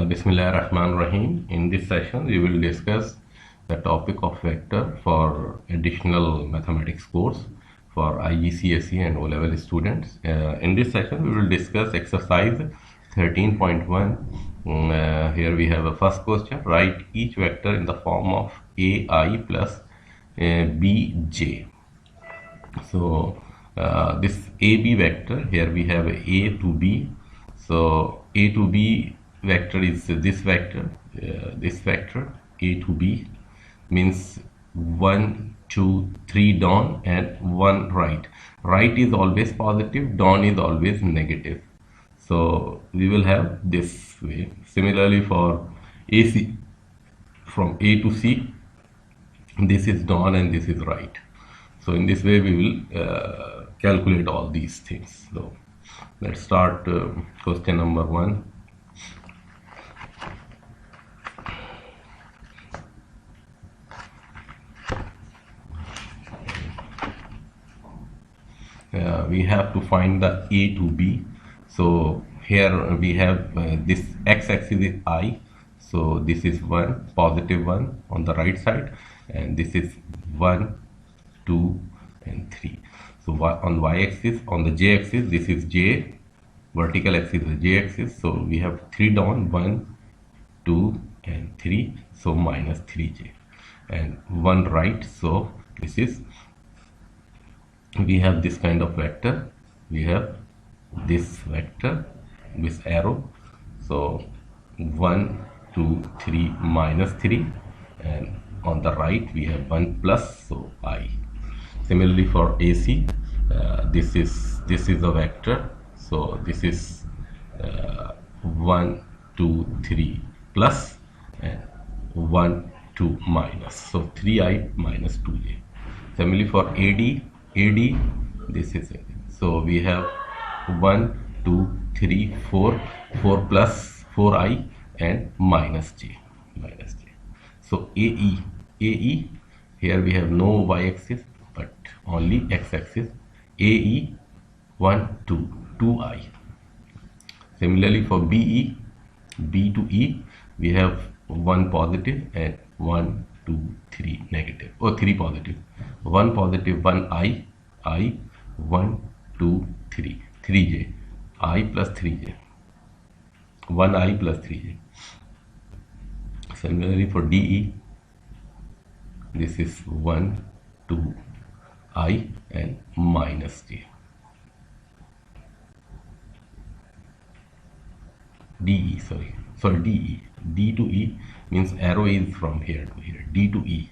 Bismillahirrahmanirrahim. In this session, we will discuss the topic of vector for additional mathematics course for IGCSE and O level students. In this session, we will discuss exercise 13.1. Here we have a first question. Write each vector in the form of AI plus BJ. So this AB vector, here we have A to B. So A to B vector is this vector A to B means 1 2 3 down and 1 right. Right is always positive, down is always negative. So we will have this way. Similarly for AC, from A to C, this is down and this is right. So in this way we will calculate all these things. So let's start question number 1. We have to find the A to B. So here we have this x-axis is I. So this is 1, positive 1 on the right side, and this is 1, 2 and 3. So on y-axis, on the j-axis, this is j, vertical axis is j-axis. So we have 3 down, 1, 2 and 3, so minus 3j, and 1 right. So this is, we have this kind of vector, we have this vector with arrow. So 1 2 3 minus 3, and on the right we have 1 plus, so I. Similarly for AC, this is a vector. So this is 1 2 3 plus and 1 2 minus, so 3I minus 2j. Similarly for AD, this is it. So we have 1 2 3 4 plus 4I and minus j. So AE, here we have no y-axis but only x-axis. AE 1 2 2I. Similarly for BE, B to E, we have 1 positive and 1 2 3 negative, or 3 positive. 1 positive, 1 I 1 2 3 3j, I plus 3j, 1 I plus 3j. Similarly for DE, this is 1 2 I and minus j. DE, DE, D to E means arrow is from here to here, D to E.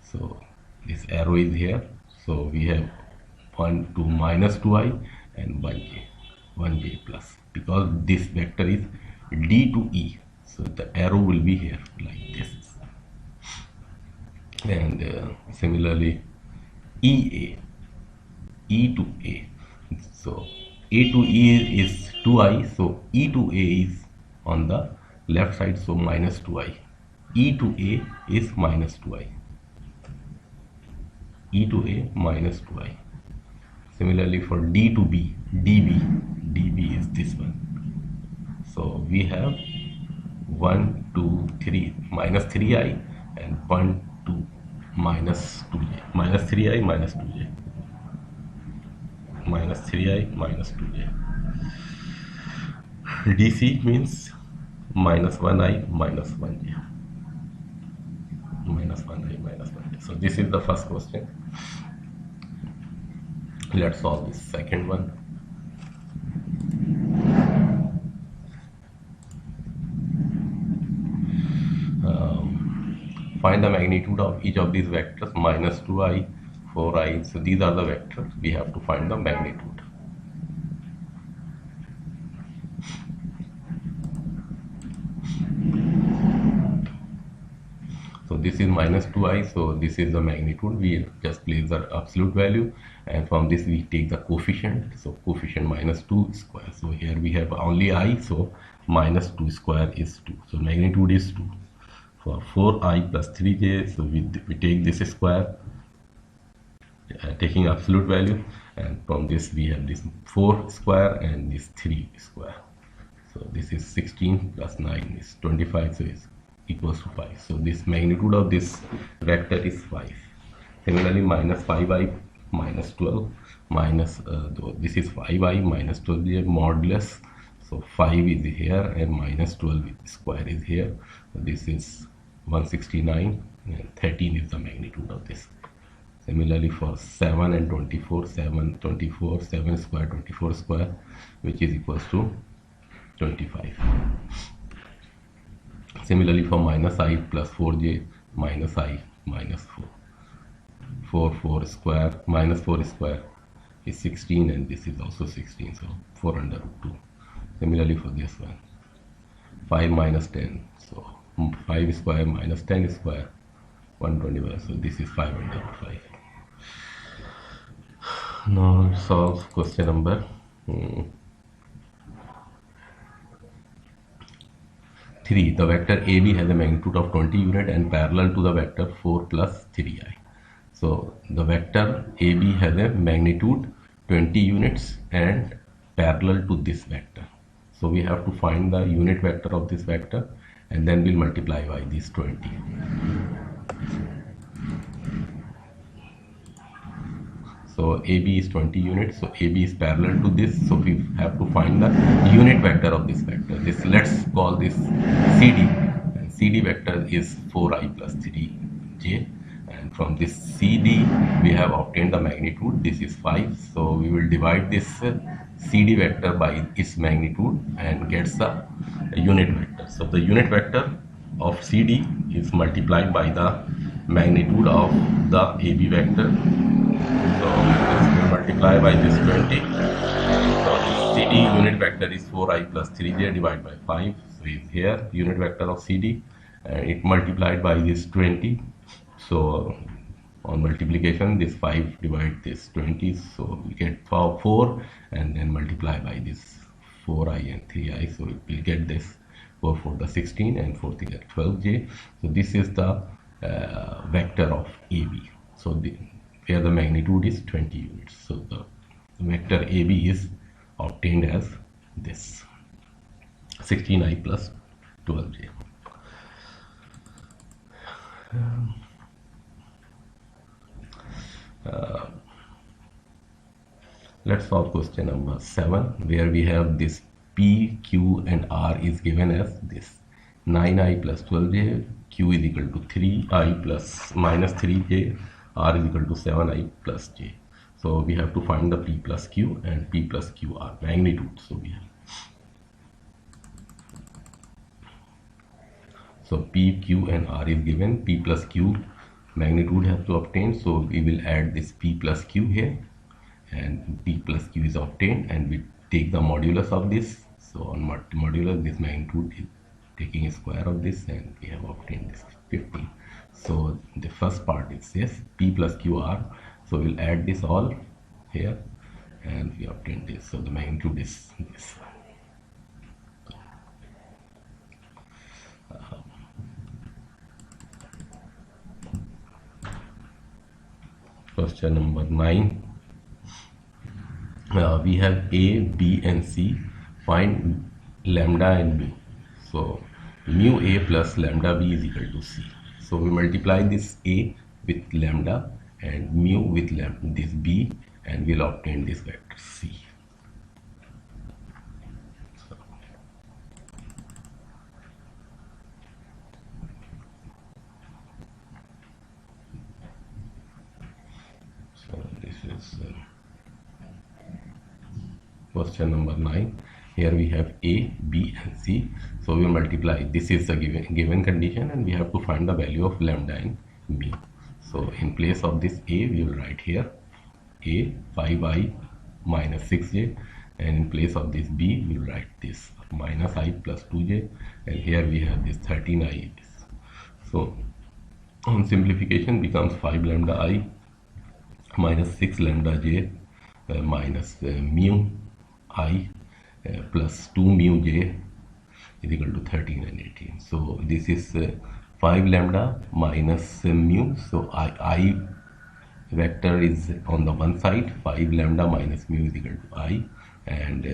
So this arrow is here. So we have 1 2 minus 2I and 1j plus, because this vector is D to E. So the arrow will be here like this. And similarly EA, E to A. So A to E is 2I, so E to A is on the left side, so minus 2I. E to A is minus 2I. E to A minus 2I. Similarly for D to B, DB is this one. So we have 1 2 3 minus 3I and 1 2 minus 2j, minus 3I minus 2j, minus 3I minus 2j. DC means minus 1I minus 1j, minus 1I minus 1j. So this is the first question. Let's solve this second one. Find the magnitude of each of these vectors, minus 2I, 4I. So these are the vectors. We have to find the magnitude. So this is minus 2I, so this is the magnitude. We just place the absolute value, and from this we take the coefficient. So coefficient minus 2 square. So here we have only I, so minus 2 square is 2. So magnitude is 2. For 4I plus 3j, so we take this square, taking absolute value, and from this we have this 4 square and this 3 square. So this is 16 plus 9 is 25, so it's equals to 5. So this magnitude of this vector is 5. Similarly, minus 5i minus 12 minus this is 5i minus 12j modulus. So 5 is here and minus 12 square is here. So this is 169 and 13 is the magnitude of this. Similarly for 7 and 24, 7 24, 7 square 24 square, which is equals to 25. Similarly for minus I plus 4j minus I minus 4 square minus 4 square is 16, and this is also 16, so 4 under root 2. Similarly for this one, 5 minus 10, so 5 square minus 10 square 121, so this is 5 under root 5. Now solve question number 3. The vector AB has a magnitude of 20 unit and parallel to the vector 4 plus 3i. So the vector AB has a magnitude 20 units and parallel to this vector. So we have to find the unit vector of this vector and then we'll multiply by this 20. So AB is 20 units, so AB is parallel to this, so we have to find the unit vector of this vector. Let's call this CD, and CD vector is 4i plus 3j, and from this CD we have obtained the magnitude. This is 5, so we will divide this CD vector by its magnitude and gets the unit vector. So the unit vector of CD is multiplied by the magnitude of the AB vector. So this will multiply by this 20. So CD unit vector is 4i plus 3j divided by 5. So is here unit vector of CD, and it multiplied by this 20. So on multiplication, this 5 divide this 20, so we get 4 and then multiply by this 4i and 3i, so it will get this 4 for the 16 and 4 to get 12j. So this is the vector of AB. So where the magnitude is 20 units. So the vector AB is obtained as this 16i plus 12j. Let's solve question number 7, where we have this P, Q and R is given as this 9i plus 12j, Q is equal to 3i plus minus 3j, R is equal to 7i plus j. So we have to find the P plus Q and P plus Q are magnitude. So we have, so P, Q and R is given. P plus Q magnitude has to obtain. So we will add this P plus Q here, and P plus Q is obtained, and we take the modulus of this. So on modulus, this magnitude is taking a square of this, and we have obtained this 15. So the first part is this P plus QR. So we'll add this all here and we obtain this. So the magnitude is this. Question number 9. We have A, B and C. Find lambda and mu. So mu A plus lambda B is equal to C. So we multiply this A with lambda and mu with this B, and we'll obtain this vector C. So this is question number 9. Here we have A, B and C. So we multiply. This is the given condition, and we have to find the value of lambda and mu. So in place of this A, we will write here A 5i minus 6j, and in place of this B, we will write this minus I plus 2j, and here we have this 13i. So on simplification becomes 5 lambda I minus 6 lambda j minus mu I plus 2 mu j is equal to 13 and 18. So this is 5 lambda minus mu. So I vector is on the one side, 5 lambda minus mu is equal to I. and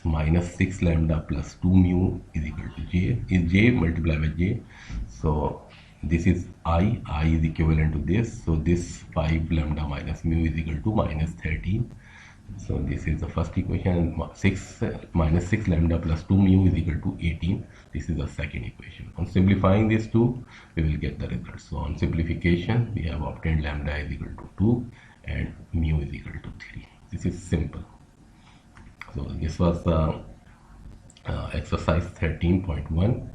minus 6 lambda plus 2 mu is equal to j, is j multiplied by j. So this is I is equivalent to this, so this 5 lambda minus mu is equal to minus 13. So this is the first equation. 6 minus 6 lambda plus 2 mu is equal to 18. This is the second equation. On simplifying these two, we will get the result. So on simplification, we have obtained lambda is equal to 2 and mu is equal to 3. This is simple. So this was exercise 13.1.